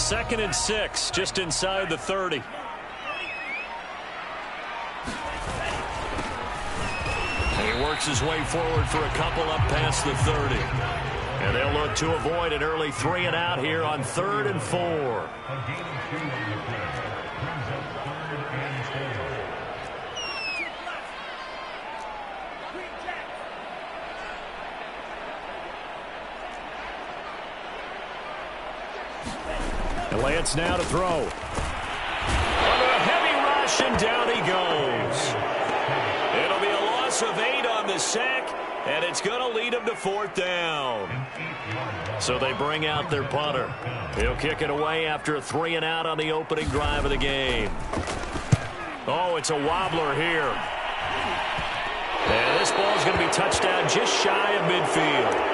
2nd and 6, just inside the 30. And he works his way forward for a couple up past the 30. And they'll look to avoid an early 3 and out here on 3rd and 4. And Lance now to throw. Under a heavy rush, and down he goes. It'll be a loss of 8 on the sack, and it's going to lead him to 4th down. So they bring out their punter. He'll kick it away after a 3 and out on the opening drive of the game. Oh, it's a wobbler here. And this ball's going to be touched down just shy of midfield.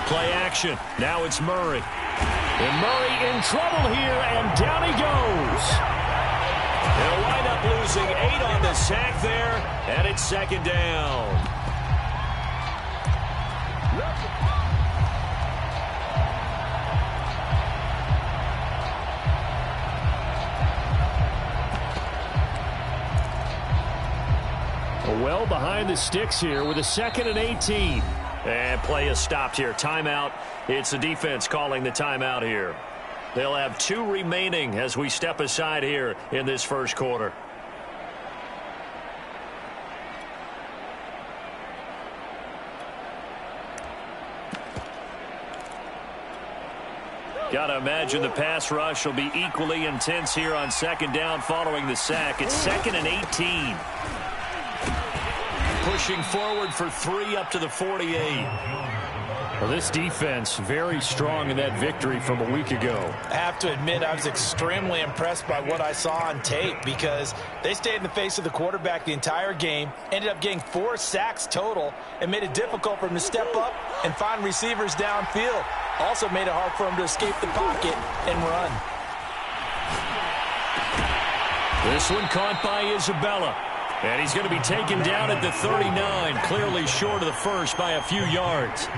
Play action. Now it's Murray. And Murray in trouble here, and down he goes. They'll wind up losing 8 on the sack there, and it's 2nd down. Well behind the sticks here with a 2nd and 18. And play is stopped here. Timeout. It's the defense calling the timeout here. They'll have 2 remaining as we step aside here in this first quarter. Got to imagine the pass rush will be equally intense here on 2nd down following the sack. It's 2nd and 18. Pushing forward for 3 up to the 48. Well, this defense very strong in that victory from a week ago. I have to admit I was extremely impressed by what I saw on tape because they stayed in the face of the quarterback the entire game, ended up getting 4 sacks total, and made it difficult for him to step up and find receivers downfield. Also made it hard for him to escape the pocket and run. This one caught by Isabella. And he's going to be taken down at the 39, clearly short of the first by a few yards.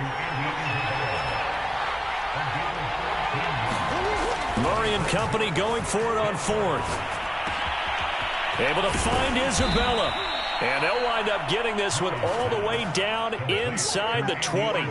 Murray and company going for it on 4th. Able to find Isabella. And they'll wind up getting this one all the way down inside the 20.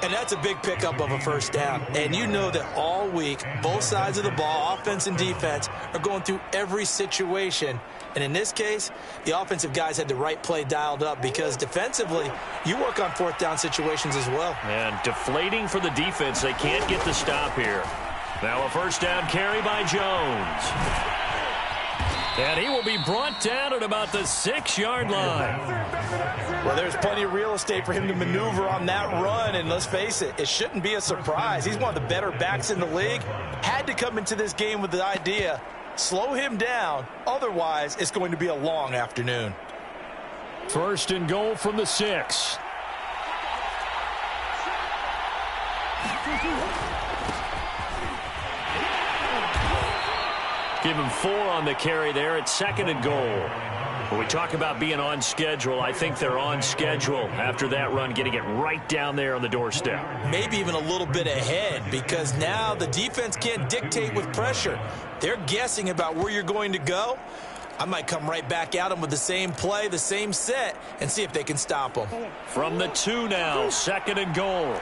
And that's a big pickup of a first down. And you know that all week, both sides of the ball, offense and defense, are going through every situation. And in this case, the offensive guys had the right play dialed up because defensively, you work on 4th down situations as well. And deflating for the defense. They can't get the stop here. Now a first down carry by Jones. And he will be brought down at about the 6-yard line. Well, there's plenty of real estate for him to maneuver on that run, and let's face it, it shouldn't be a surprise. He's one of the better backs in the league. Had to come into this game with the idea, slow him down, otherwise it's going to be a long afternoon. 1st and goal from the 6. Give him 4 on the carry there. It's 2nd and goal. When we talk about being on schedule, I think they're on schedule after that run, getting it right down there on the doorstep. Maybe even a little bit ahead because now the defense can't dictate with pressure. They're guessing about where you're going to go. I might come right back at them with the same play, the same set, and see if they can stop them. From the 2 now, 2nd and goal.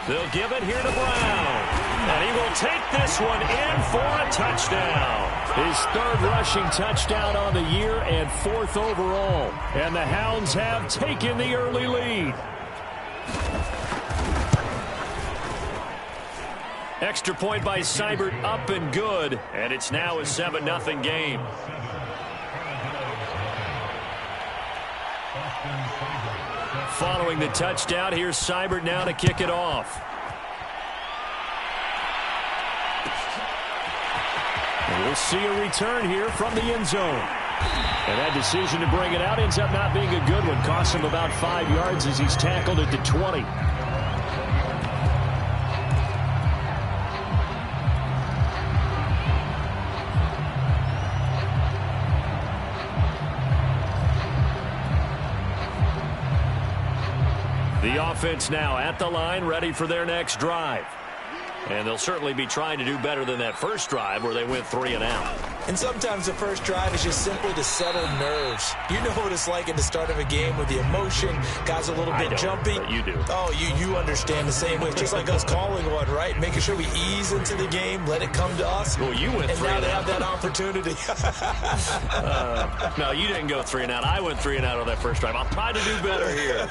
They'll give it here to Brown. And he will take this one in for a touchdown. His 3rd rushing touchdown on the year and 4th overall. And the Hounds have taken the early lead. Extra point by Seibert up and good. And it's now a 7-0 game. Following the touchdown, here's Seibert now to kick it off. We'll see a return here from the end zone. And that decision to bring it out ends up not being a good one. Costs him about 5 yards as he's tackled at the 20. The offense now at the line, ready for their next drive. And they'll certainly be trying to do better than that first drive where they went 3 and out. And sometimes the first drive is just simply to settle nerves. You know what it's like at the start of a game with the emotion, guys a little bit jumpy. But you do. Oh, you understand the same way. It's just like us calling one, right? Making sure we ease into the game, let it come to us. Well, you went 3 and out. And now they have that opportunity. No, you didn't go 3 and out. I went 3 and out on that first drive. I'll try to do better here.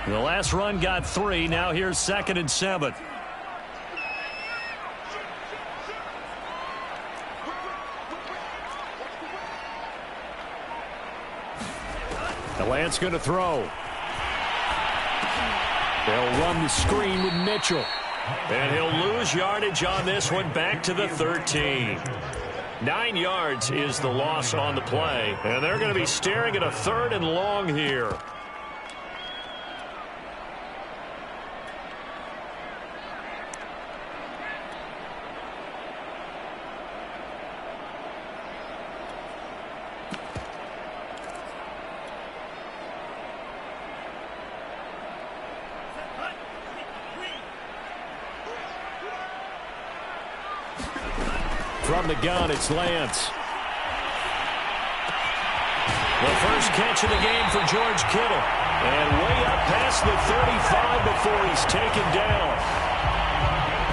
The last run got 3. Now here's 2nd and 7. The Lance going to throw. They'll run the screen with Mitchell. And he'll lose yardage on this one, back to the 13. 9 yards is the loss on the play. And they're going to be staring at a 3rd and long here. From the gun, it's Lance. The first catch of the game for George Kittle. And way up past the 35 before he's taken down.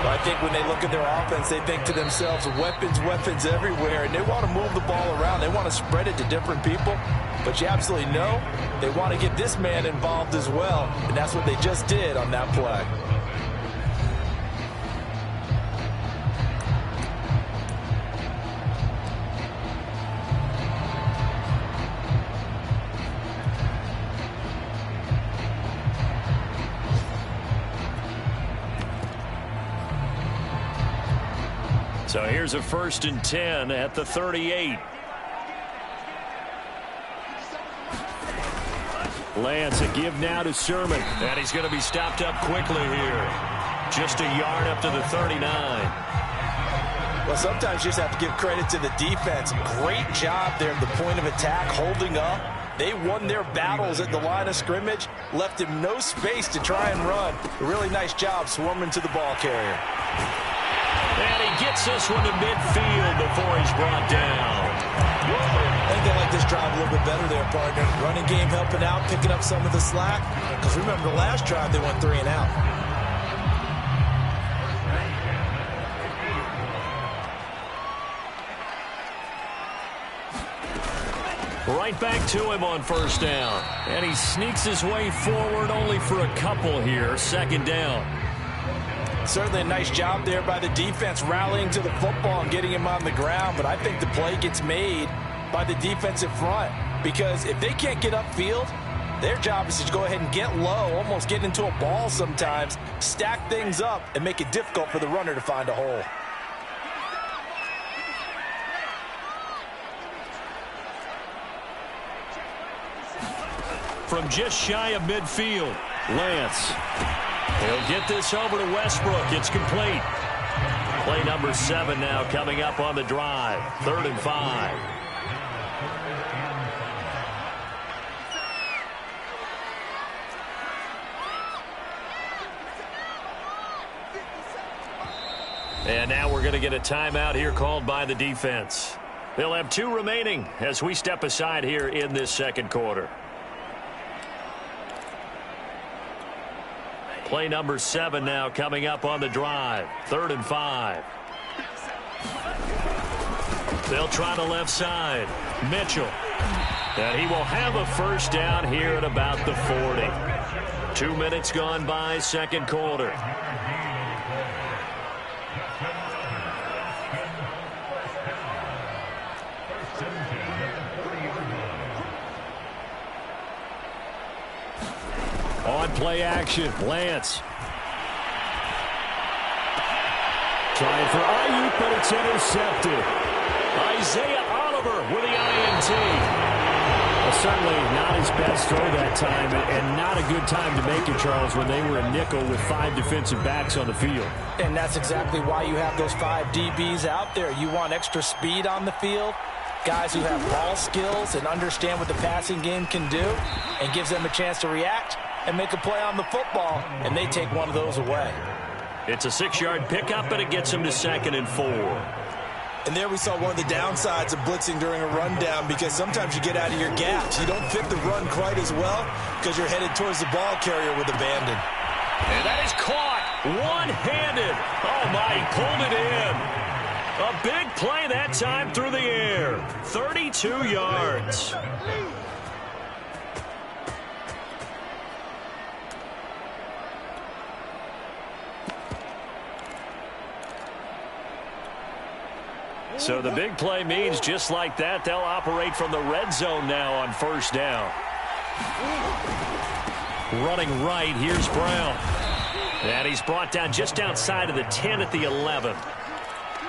I think when they look at their offense, they think to themselves, weapons everywhere, and they want to move the ball around. They want to spread it to different people. But you absolutely know they want to get this man involved as well, and that's what they just did on that play. So here's a 1st and 10 at the 38. Lance, a give now to Sermon. And he's going to be stopped up quickly here. Just a yard up to the 39. Well, sometimes you just have to give credit to the defense. Great job there at the point of attack, holding up. They won their battles at the line of scrimmage, left him no space to try and run. A really nice job swarming to the ball carrier. And he gets this one to midfield before he's brought down. I think they like this drive a little bit better there, partner. Running game helping out, picking up some of the slack. Because remember, the last drive they went 3 and out. Right back to him on 1st down. And he sneaks his way forward only for a couple here. 2nd down. Certainly a nice job there by the defense rallying to the football and getting him on the ground. But I think the play gets made by the defensive front. Because if they can't get upfield, their job is to go ahead and get low, almost get into a ball sometimes, stack things up, and make it difficult for the runner to find a hole. From just shy of midfield, Lance. He'll get this over to Westbrook. It's complete. Play number 7 now coming up on the drive. 3rd and 5. And now we're going to get a timeout here called by the defense. They'll have 2 remaining as we step aside here in this 2nd quarter. Play number 7 now coming up on the drive. 3rd and 5. They'll try the left side. Mitchell. And he will have a 1st down here at about the 40. 2 minutes gone by, 2nd quarter. play action. Lance. Trying for Ayuk, but it's intercepted. Isaiah Oliver with the INT. Well, certainly not his best throw that time, and not a good time to make it, Charles, when they were a nickel with 5 defensive backs on the field. And that's exactly why you have those 5 DBs out there. You want extra speed on the field, guys who have ball skills and understand what the passing game can do, and gives them a chance to react and make a play on the football, and they take one of those away. It's a 6-yard pickup, but it gets him to 2nd and 4. And there we saw one of the downsides of blitzing during a rundown, because sometimes you get out of your gaps. You don't fit the run quite as well because you're headed towards the ball carrier with abandon. And that is caught one-handed. Oh, my, he pulled it in. A big play that time through the air. 32 yards. So the big play means just like that, they'll operate from the red zone now on 1st down. Running right, here's Brown. And he's brought down just outside of the 10 at the 11.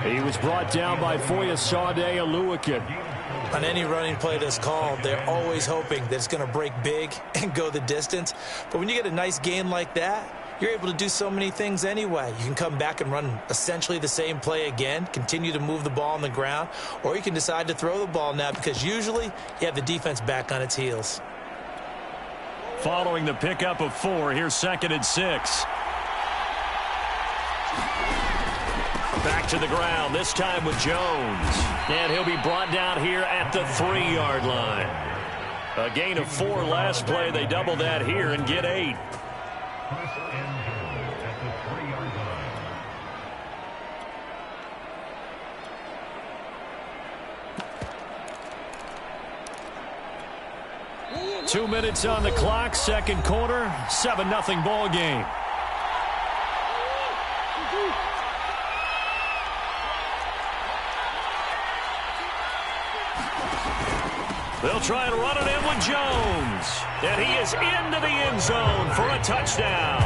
He was brought down by Foyesade Oluwakin. On any running play that's called, they're always hoping that it's going to break big and go the distance. But when you get a nice gain like that, you're able to do so many things anyway. You can come back and run essentially the same play again, continue to move the ball on the ground, or you can decide to throw the ball now because usually you have the defense back on its heels. Following the pickup of 4, here's 2nd and 6. Back to the ground, this time with Jones. And he'll be brought down here at the 3-yard line. A gain of 4 last play. They double that here and get 8. Two minutes on the clock, 2nd quarter, 7-0 ball game. They'll try and run it in with Jones. And he is into the end zone for a touchdown.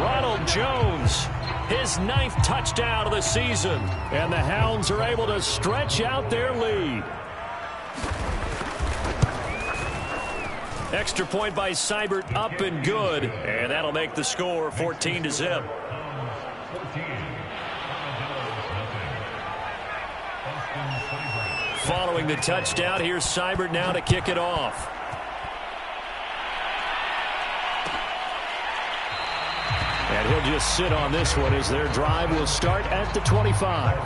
Ronald Jones, his 9th touchdown of the season. And the Hounds are able to stretch out their lead. Extra point by Seibert, up and good. And that'll make the score 14-0. Following the touchdown, here's Seibert now to kick it off. And he'll just sit on this one as their drive will start at the 25.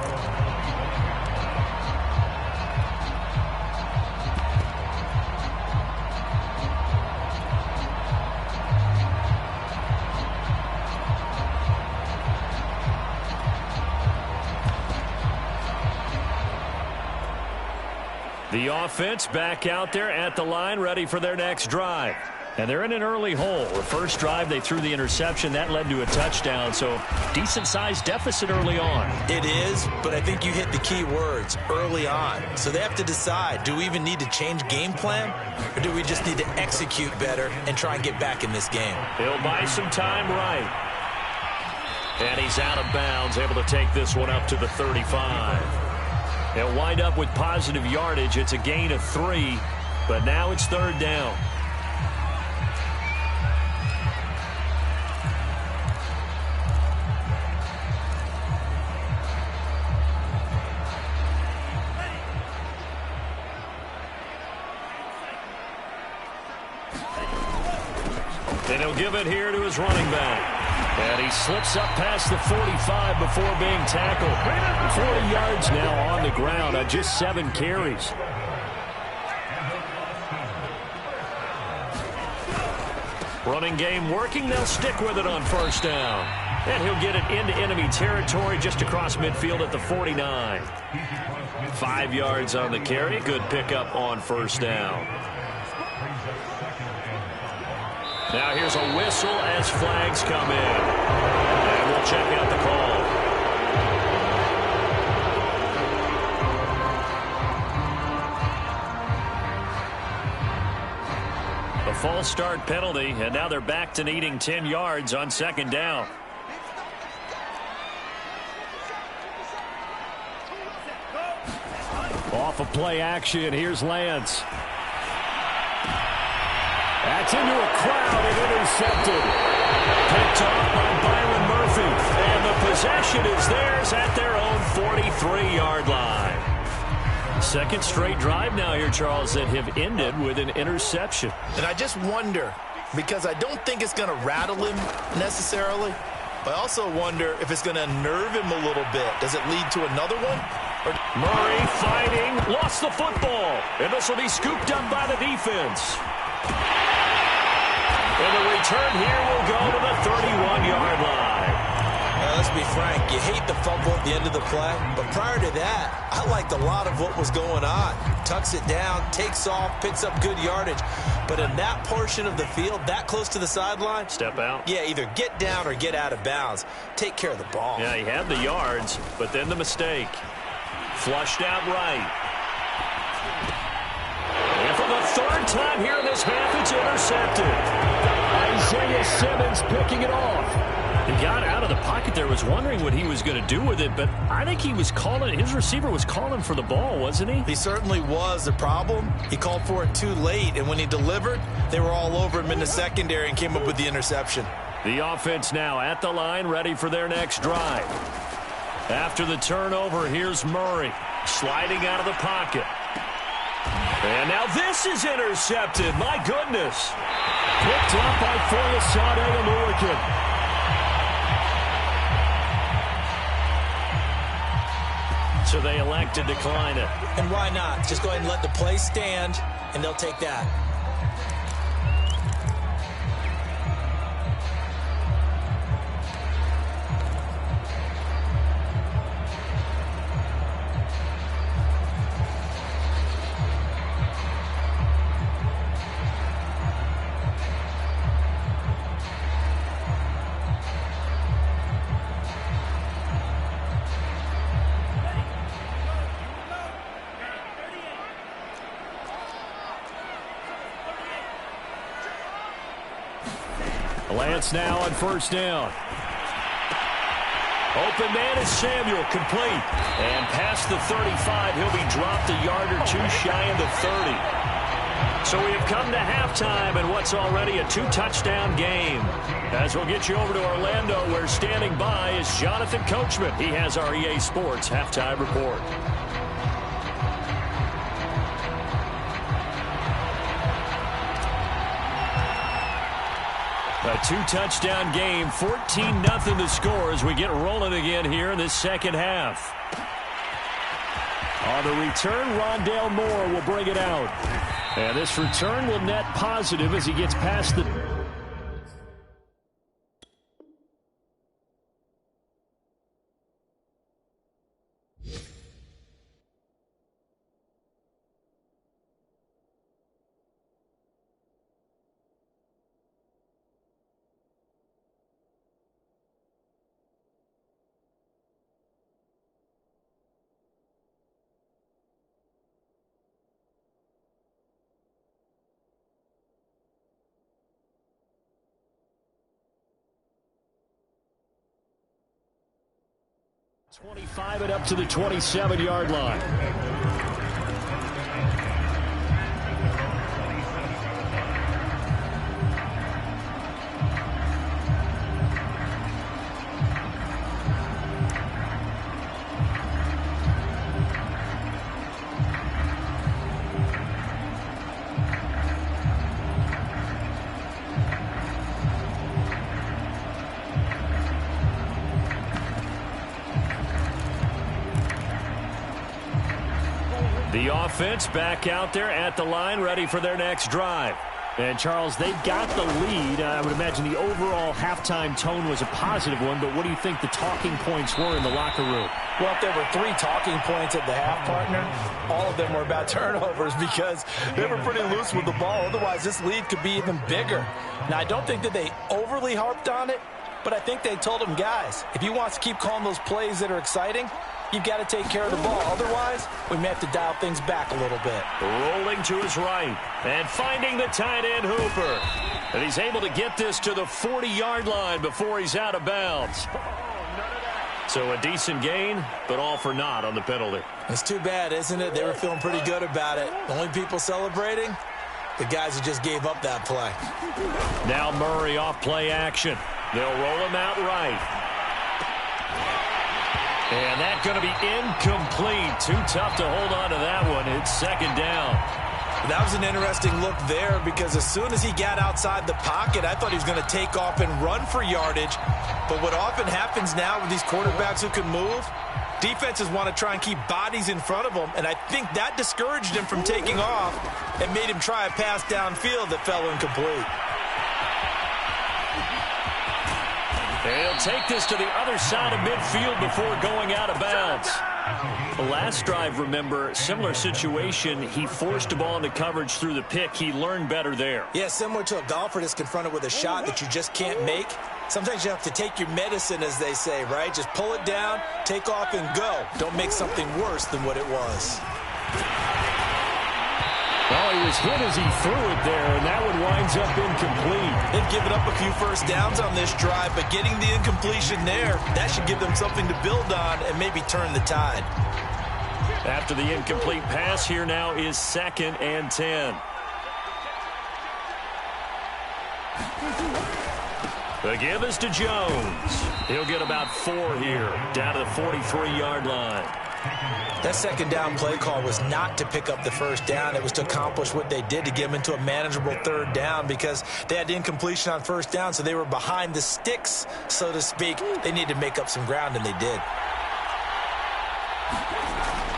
The offense back out there at the line, ready for their next drive. And they're in an early hole. The first drive, they threw the interception. That led to a touchdown, so decent-sized deficit early on. It is, but I think you hit the key words, early on. So they have to decide, do we even need to change game plan, or do we just need to execute better and try and get back in this game? He'll buy some time right. And he's out of bounds, able to take this one up to the 35. They'll wind up with positive yardage. It's a gain of 3, but now it's 3rd down. And he'll give it here to his running back. And he slips up past the 45 before being tackled. 40 yards now on the ground on just 7 carries. Running game working. They'll stick with it on 1st down. And he'll get it into enemy territory just across midfield at the 49. 5 yards on the carry. Good pickup on 1st down. Now here's a whistle as flags come in. And we'll check out the call. A false start penalty, and now they're back to needing 10 yards on second down. Off of play action, here's Lance. That's into a crowd and intercepted. Picked off by Byron Murphy. And the possession is theirs at their own 43-yard line. Second straight drive now here, Charles, that have ended with an interception. And I just wonder, because I don't think it's going to rattle him necessarily, but I also wonder if it's going to unnerve him a little bit. Does it lead to another one? Murray fighting, lost the football, and this will be scooped up by the defense. And the return here will go to the 31-yard line. Let's be frank, you hate the fumble at the end of the play, but prior to that, I liked a lot of what was going on. Tucks it down, takes off, picks up good yardage. But in that portion of the field, that close to the sideline, step out. Yeah, either get down or get out of bounds. Take care of the ball. Yeah, he had the yards, but then the mistake. Flushed out right. And for the third time here in this half, it's intercepted. Isaiah Simmons picking it off. He got out of the pocket there, was wondering what he was going to do with it, but I think he was calling, his receiver was calling for the ball, wasn't he? He certainly was. The problem, he called for it too late, and when he delivered, they were all over him in the secondary and came up with the interception. The offense now at the line, ready for their next drive. After the turnover, here's Murray sliding out of the pocket. And now this is intercepted. My goodness. Picked up by Foyesade Aluakin. So they elect to decline it. And why not? Just go ahead and let the play stand, and they'll take that. Lance now on first down. Open man is Samuel, complete. And past the 35, he'll be dropped a yard or two shy of the 30. So we have come to halftime in what's already a two-touchdown game. As we'll get you over to Orlando, where standing by is Jonathan Coachman. He has our EA Sports halftime report. A two-touchdown game, 14-0 the score as we get rolling again here in this second half. On the return, Rondale Moore will bring it out. And this return will net positive as he gets past the... ...25 and up to the 27-yard line. The offense back out there at the line, ready for their next drive. And, Charles, they've got the lead. I would imagine the overall halftime tone was a positive one, but what do you think the talking points were in the locker room? Well, if there were 3 talking points at the half, partner, all of them were about turnovers because they were pretty loose with the ball. Otherwise, this lead could be even bigger. Now, I don't think that they overly harped on it, but I think they told them, guys, if you want to keep calling those plays that are exciting, you've got to take care of the ball. Otherwise, we may have to dial things back a little bit. Rolling to his right and finding the tight end Hooper. And he's able to get this to the 40-yard line before he's out of bounds. So a decent gain, but all for naught on the penalty. It's too bad, isn't it? They were feeling pretty good about it. The only people celebrating, the guys who just gave up that play. Now Murray off play action. They'll roll him out right. And that's going to be incomplete. Too tough to hold on to that one. It's second down. That was an interesting look there because as soon as he got outside the pocket, I thought he was going to take off and run for yardage. But what often happens now with these quarterbacks who can move, defenses want to try and keep bodies in front of them, and I think that discouraged him from taking off and made him try a pass downfield that fell incomplete. He'll take this to the other side of midfield before going out of bounds. The last drive, remember, similar situation. He forced the ball into coverage through the pick. He learned better there. Yeah, similar to a golfer that's confronted with a shot that you just can't make. Sometimes you have to take your medicine, as they say, right? Just pull it down, take off, and go. Don't make something worse than what it was. Oh, he was hit as he threw it there, and that one winds up incomplete. They've given up a few first downs on this drive, but getting the incompletion there, that should give them something to build on and maybe turn the tide. After the incomplete pass, here now is 2nd and 10. The give is to Jones. He'll get about 4 here, down to the 43-yard line. That second down play call was not to pick up the first down. It was to accomplish what they did, to get them into a manageable third down, because they had the incompletion on first down, so they were behind the sticks, so to speak. They needed to make up some ground, and they did.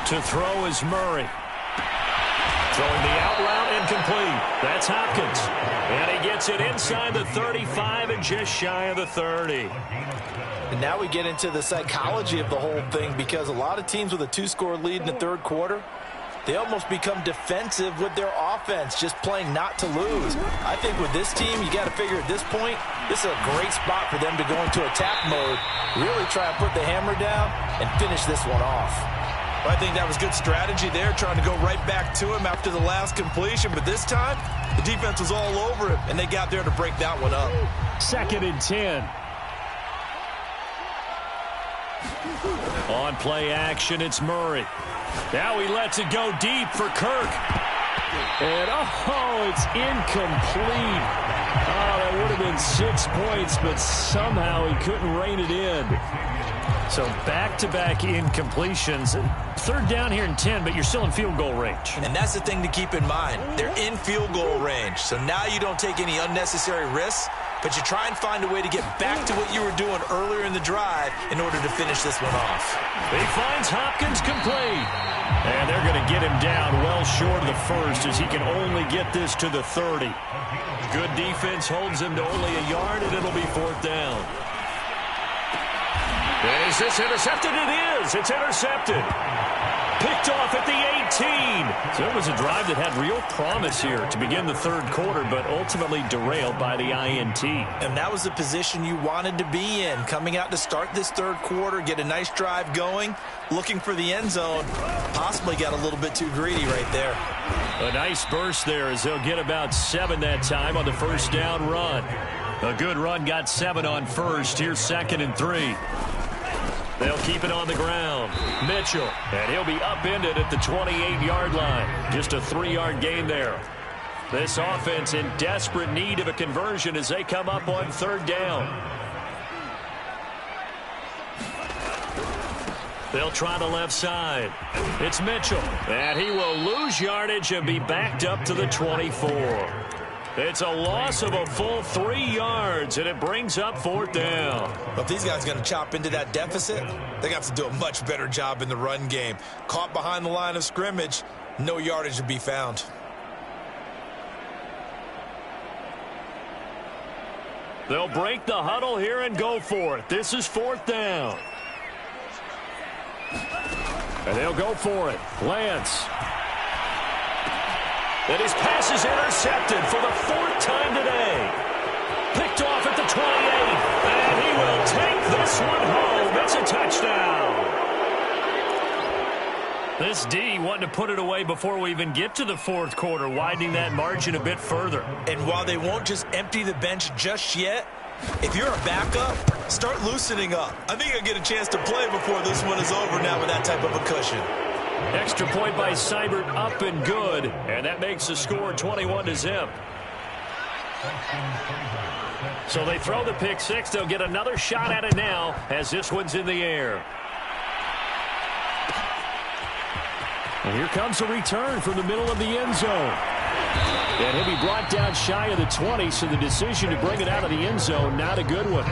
To throw is Murray. Throwing the out route incomplete. That's Hopkins. And he gets it inside the 35 and just shy of the 30. And now we get into the psychology of the whole thing, because a lot of teams with a 2-score lead in the third quarter, they almost become defensive with their offense, just playing not to lose. I think with this team, you got to figure at this point, this is a great spot for them to go into attack mode, really try and put the hammer down and finish this one off. Well, I think that was good strategy there, trying to go right back to him after the last completion. But this time, the defense was all over him, and they got there to break that one up. 2nd and 10. On play action, it's Murray. Now he lets it go deep for Kirk. And, oh, it's incomplete. Oh, that would have been 6 points, but somehow he couldn't rein it in. So back-to-back incompletions. Third down here in 10, but you're still in field goal range. And that's the thing to keep in mind. They're in field goal range. So now you don't take any unnecessary risks, but you try and find a way to get back to what you were doing earlier in the drive in order to finish this one off. He finds Hopkins complete. And they're going to get him down well short of the first, as he can only get this to the 30. Good defense holds him to only a yard, and it'll be 4th down. Is this intercepted? It is. It's intercepted. Picked off at the 18. So it was a drive that had real promise here to begin the third quarter, but ultimately derailed by the INT. And that was the position you wanted to be in, coming out to start this third quarter, get a nice drive going, looking for the end zone. Possibly got a little bit too greedy right there. A nice burst there, as they'll get about 7 that time on the first down run. A good run, got 7 on first. Here's 2nd and 3. They'll keep it on the ground. Mitchell, and he'll be upended at the 28-yard line. Just a 3-yard gain there. This offense in desperate need of a conversion as they come up on third down. They'll try the left side. It's Mitchell, and he will lose yardage and be backed up to the 24. It's a loss of a full 3 yards, and it brings up 4th down. But if these guys are going to chop into that deficit, they got to do a much better job in the run game. Caught behind the line of scrimmage, no yardage to be found. They'll break the huddle here and go for it. This is 4th down. And they'll go for it. Lance. And his pass is intercepted for the 4th time today. Picked off at the 28. And he will take this one home. It's a touchdown. This D wanting to put it away before we even get to the fourth quarter, widening that margin a bit further. And while they won't just empty the bench just yet, if you're a backup, start loosening up. I think you'll get a chance to play before this one is over now with that type of a cushion. Extra point by Seibert, up and good. And that makes the score 21-0. So they throw the pick six. They'll get another shot at it now as this one's in the air. And here comes a return from the middle of the end zone. And he'll be brought down shy of the 20, so the decision to bring it out of the end zone, not a good one.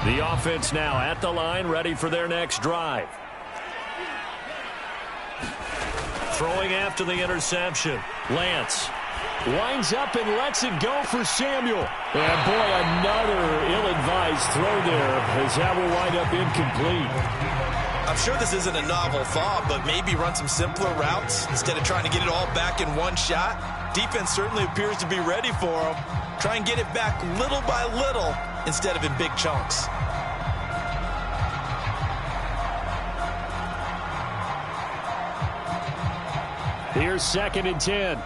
The offense now at the line, ready for their next drive. Throwing after the interception. Lance winds up and lets it go for Samuel. And boy, another ill-advised throw there as that will wind up incomplete. I'm sure this isn't a novel thought, but maybe run some simpler routes instead of trying to get it all back in one shot. Defense certainly appears to be ready for him. Try and get it back little by little instead of in big chunks. Here's 2nd and 10.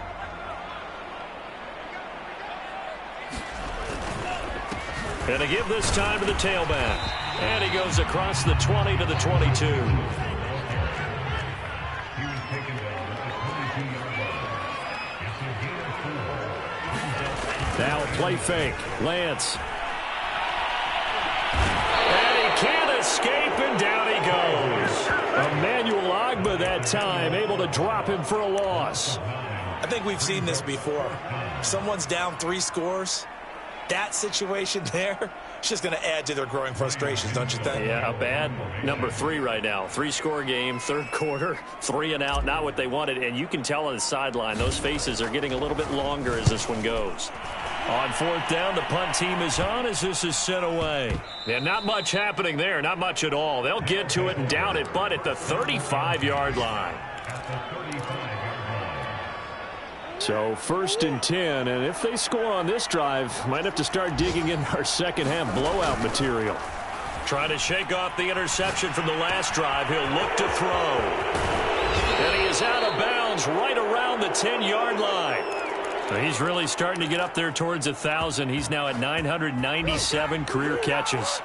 And to give this time to the tailback. And he goes across the 20 to the 22. Now play fake. Lance. And he can't escape, and down he goes. Emmanuel Ogbah that time, able to drop him for a loss. I think we've seen this before. Someone's down 3 scores. That situation there, it's just going to add to their growing frustrations, don't you think? Yeah, bad number 3 right now. 3-score game, third quarter, 3 and out, not what they wanted. And you can tell on the sideline, those faces are getting a little bit longer as this one goes. On 4th down, the punt team is on as this is sent away. And not much happening there, not much at all. They'll get to it and down it, but at the 35-yard line. So 1st and 10, and if they score on this drive, might have to start digging in our second-half blowout material. Trying to shake off the interception from the last drive. He'll look to throw. And he is out of bounds right around the 10-yard line. He's really starting to get up there towards 1,000. He's now at 997 career catches.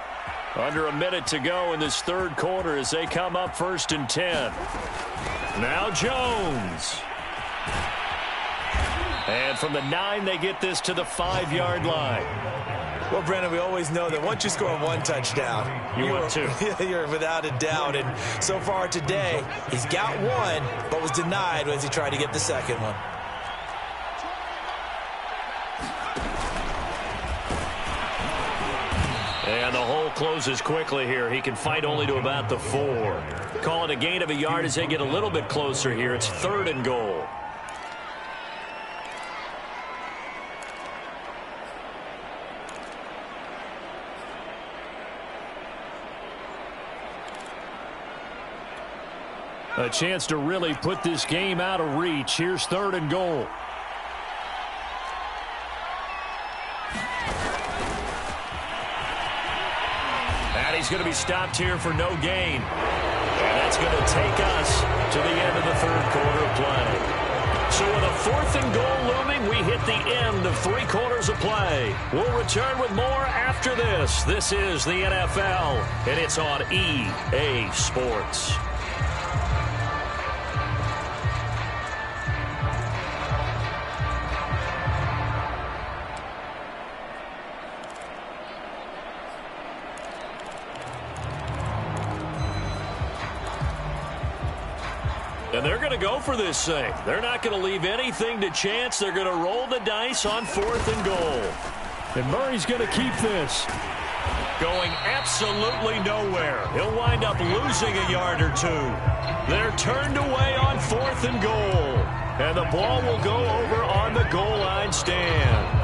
Under a minute to go in this third quarter as they come up 1st and 10. Now Jones. And from the 9, they get this to the 5-yard line. Well, Brandon, we always know that once you score 1 touchdown, you're without a doubt. And so far today, he's got 1, but was denied as he tried to get the second one. And the hole closes quickly here. He can fight only to about the 4. Call it a gain of a yard as they get a little bit closer here. It's 3rd and goal. A chance to really put this game out of reach. Here's 3rd and goal. And he's going to be stopped here for no gain. And that's going to take us to the end of the third quarter of play. So with a 4th and goal looming, we hit the end of 3 quarters of play. We'll return with more after this. This is the NFL, and it's on EA Sports. And they're going to go for this thing. They're not going to leave anything to chance. They're going to roll the dice on 4th and goal. And Murray's going to keep this. Going absolutely nowhere. He'll wind up losing a yard or 2. They're turned away on 4th and goal. And the ball will go over on the goal line stand.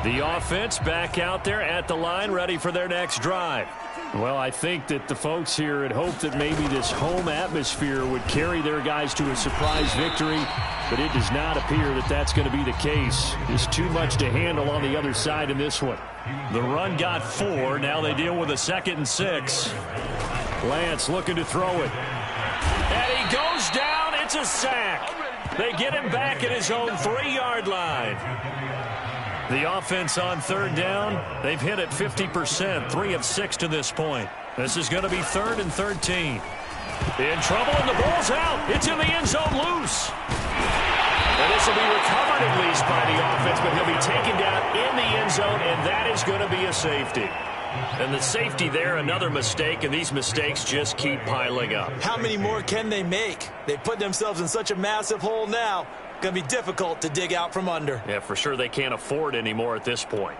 The offense back out there at the line, ready for their next drive. Well, I think that the folks here had hoped that maybe this home atmosphere would carry their guys to a surprise victory, but it does not appear that that's going to be the case. There's too much to handle on the other side in this one. The run got 4. Now they deal with a 2nd and 6. Lance looking to throw it. And he goes down. It's a sack. They get him back at his own 3-yard line. The offense on 3rd down, they've hit it 50%, 3 of 6 to this point. This is going to be 3rd and 13. In trouble, and the ball's out. It's in the end zone loose. And this will be recovered at least by the offense, but he'll be taken down in the end zone, and that is going to be a safety. And the safety there, another mistake, and these mistakes just keep piling up. How many more can they make? They put themselves in such a massive hole now. Going to be difficult to dig out from under. Yeah, for sure they can't afford anymore at this point.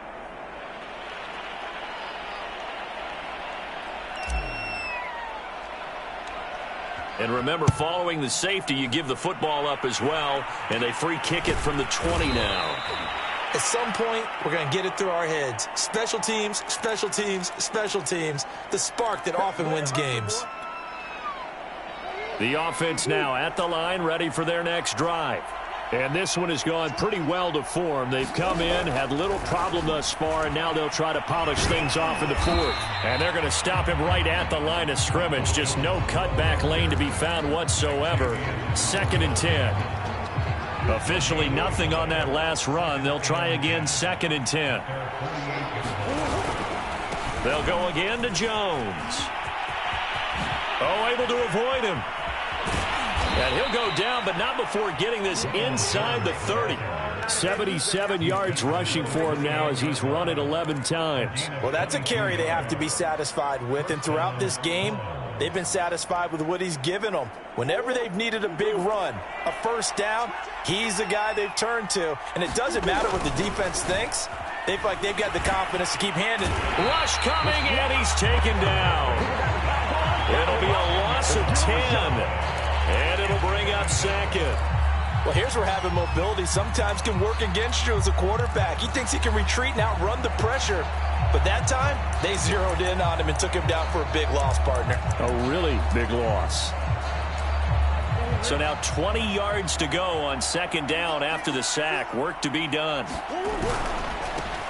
And remember, following the safety, you give the football up as well, and they free kick it from the 20 now. At some point, we're going to get it through our heads. Special teams, special teams, special teams. The spark that often wins games. The offense now at the line, ready for their next drive. And this one has gone pretty well to form. They've come in, had little problem thus far, and now they'll try to polish things off in the 4th. And they're going to stop him right at the line of scrimmage. Just no cutback lane to be found whatsoever. 2nd and 10. Officially nothing on that last run. They'll try again, 2nd and 10. They'll go again to Jones. Oh, able to avoid him. And he'll go down, but not before getting this inside the 30. 77 yards rushing for him now as he's run it 11 times. Well, that's a carry they have to be satisfied with. And throughout this game, they've been satisfied with what he's given them. Whenever they've needed a big run, a 1st down, he's the guy they've turned to. And it doesn't matter what the defense thinks. They feel like they've got the confidence to keep handing. Rush coming, and he's taken down. It'll be a loss of 10. And it'll bring up 2nd. Well, here's where having mobility sometimes can work against you as a quarterback. He thinks he can retreat and outrun the pressure. But that time, they zeroed in on him and took him down for a big loss, partner. A really big loss. So now 20 yards to go on 2nd down after the sack. Work to be done.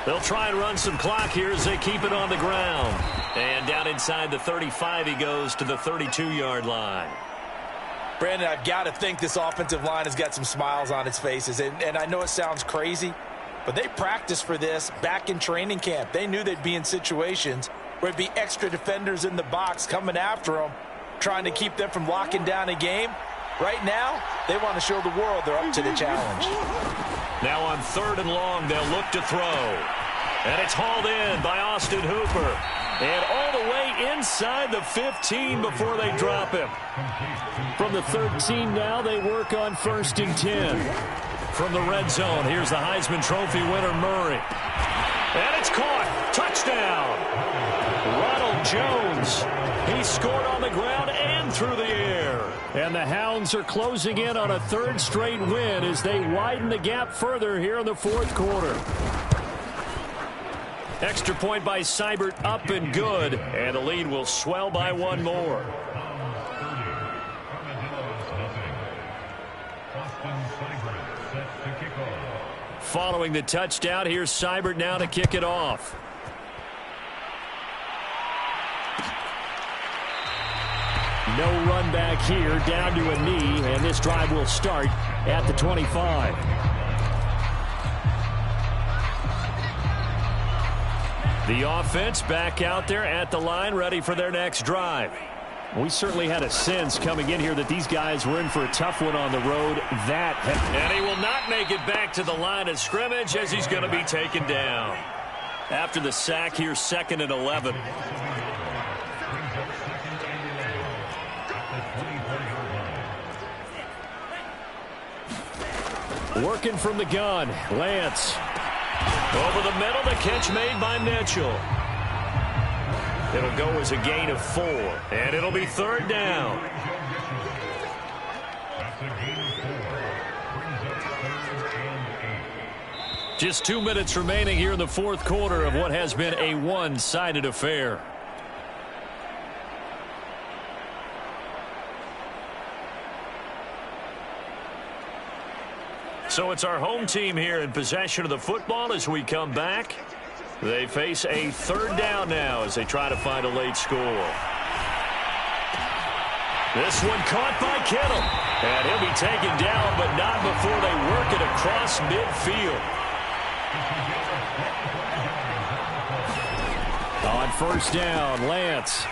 They'll try and run some clock here as they keep it on the ground. And down inside the 35, he goes to the 32-yard line. Brandon, I've got to think this offensive line has got some smiles on its faces. And I know it sounds crazy, but they practiced for this back in training camp. They knew they'd be in situations where it'd be extra defenders in the box coming after them, trying to keep them from locking down a game. Right now, they want to show the world they're up to the challenge. Now on 3rd and long, they'll look to throw. And it's hauled in by Austin Hooper. And all the way inside the 15 before they drop him. From the 13 now, they work on 1st and 10. From the red zone, here's the Heisman Trophy winner, Murray. And it's caught. Touchdown. Ronald Jones. He scored on the ground and through the air. And the Hounds are closing in on a 3rd straight win as they widen the gap further here in the 4th quarter. Extra point by Seibert, up and good. And the lead will swell by 1 more. Following the touchdown, here's Seibert now to kick it off. No run back here, down to a knee, and this drive will start at the 25. The offense back out there at the line, ready for their next drive. We certainly had a sense coming in here that these guys were in for a tough one on the road. And he will not make it back to the line of scrimmage as he's going to be taken down. After the sack here, 2nd and 11. Working from the gun, Lance. Over the middle, the catch made by Mitchell. It'll go as a gain of 4, and it'll be 3rd down. Just 2 minutes remaining here in the 4th quarter of what has been a one-sided affair. So it's our home team here in possession of the football as we come back. They face a third down now as they try to find a late score. This one caught by Kittle. And he'll be taken down, but not before they work it across midfield. On first down, Lance.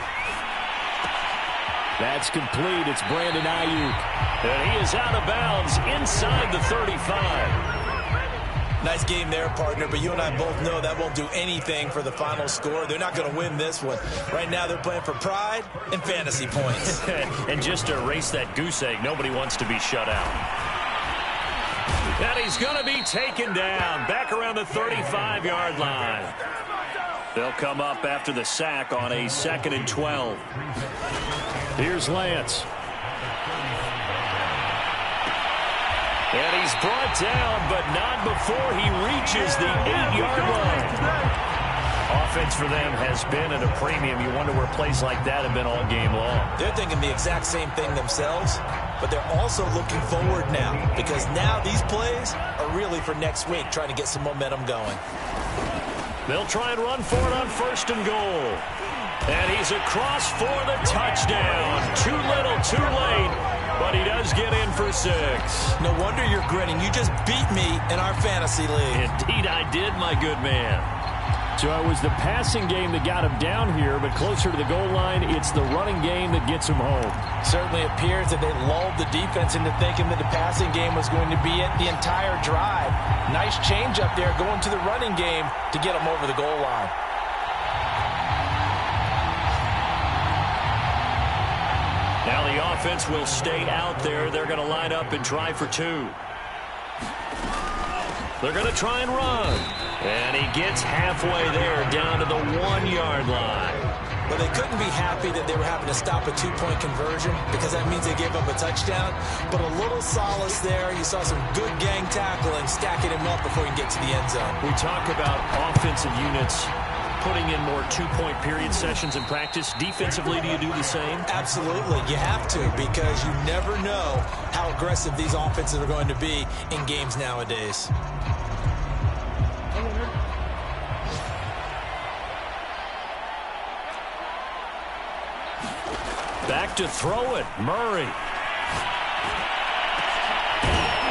That's complete. It's Brandon Ayuk. And he is out of bounds inside the 35. Nice game there, partner, but you and I both know that won't do anything for the final score. They're not going to win this one. Right now they're playing for pride and fantasy points. And just to erase that goose egg, nobody wants to be shut out. And he's going to be taken down back around the 35-yard line. They'll come up after the sack on a 2nd and 12. Here's Lance. And he's brought down, but not before he reaches the 8-yard line. Offense for them has been at a premium. You wonder where plays like that have been all game long. They're thinking the exact same thing themselves, but they're also looking forward now because now these plays are really for next week, trying to get some momentum going. They'll try and run for it on 1st and goal. And he's across for the touchdown. Too little, too late, but he does get in for 6. No wonder you're grinning. You just beat me in our fantasy league. Indeed I did, my good man. So it was the passing game that got him down here, but closer to the goal line, it's the running game that gets him home. Certainly appears that they lulled the defense into thinking that the passing game was going to be it the entire drive. Nice change up there going to the running game to get him over the goal line. Now the offense will stay out there. They're going to line up and try for 2. They're going to try and run. And he gets halfway there down to the 1-yard line. Well, they couldn't be happy that they were having to stop a 2-point conversion because that means they gave up a touchdown. But a little solace there. You saw some good gang tackling, stacking him up before he can get to the end zone. We talk about offensive units putting in more 2-point period sessions in practice. Defensively, do you do the same? Absolutely. You have to because you never know how aggressive these offenses are going to be in games nowadays. Back to throw it, Murray.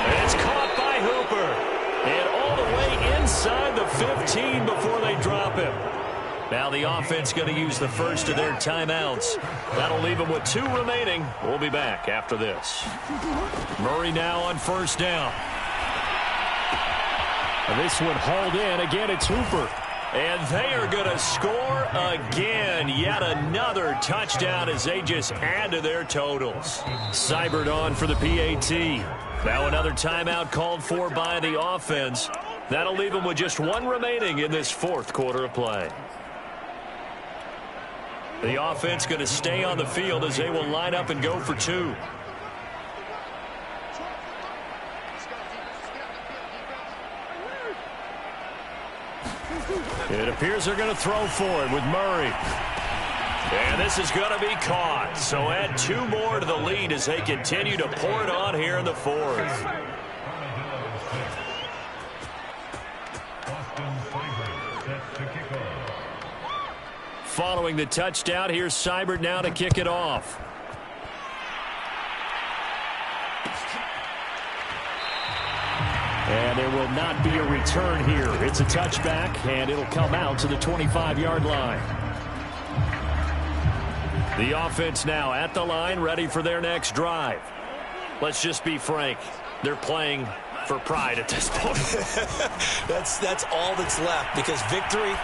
And it's caught by Hooper. And all the way inside the 15 before they drop him. Now the offense going to use the first of their timeouts. That'll leave them with 2 remaining. We'll be back after this. Murray now on 1st down. And this one hauled in. Again, it's Hooper. And they are going to score again. Yet another touchdown as they just add to their totals. Seibert on for the PAT. Now another timeout called for by the offense. That'll leave them with just 1 remaining in this 4th quarter of play. The offense going to stay on the field as they will line up and go for 2. It appears they're going to throw for it with Murray. And this is going to be caught. So add 2 more to the lead as they continue to pour it on here in the 4th. Following the touchdown, here's Seibert now to kick it off. And there will not be a return here. It's a touchback, and it'll come out to the 25-yard line. The offense now at the line, ready for their next drive. Let's just be frank. They're playing for pride at this point. That's all that's left because victory,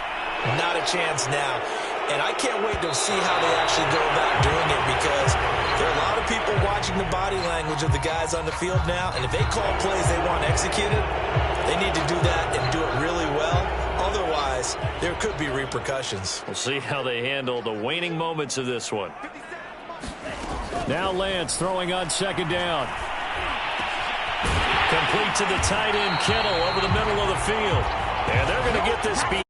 not a chance now. And I can't wait to see how they actually go about doing it because there are a lot of people watching the body language of the guys on the field now. And if they call plays they want executed, they need to do that and do it really well. Otherwise, there could be repercussions. We'll see how they handle the waning moments of this one. Now Lance throwing on 2nd down. Complete to the tight end, Kittle, over the middle of the field. And they're going to get this beat.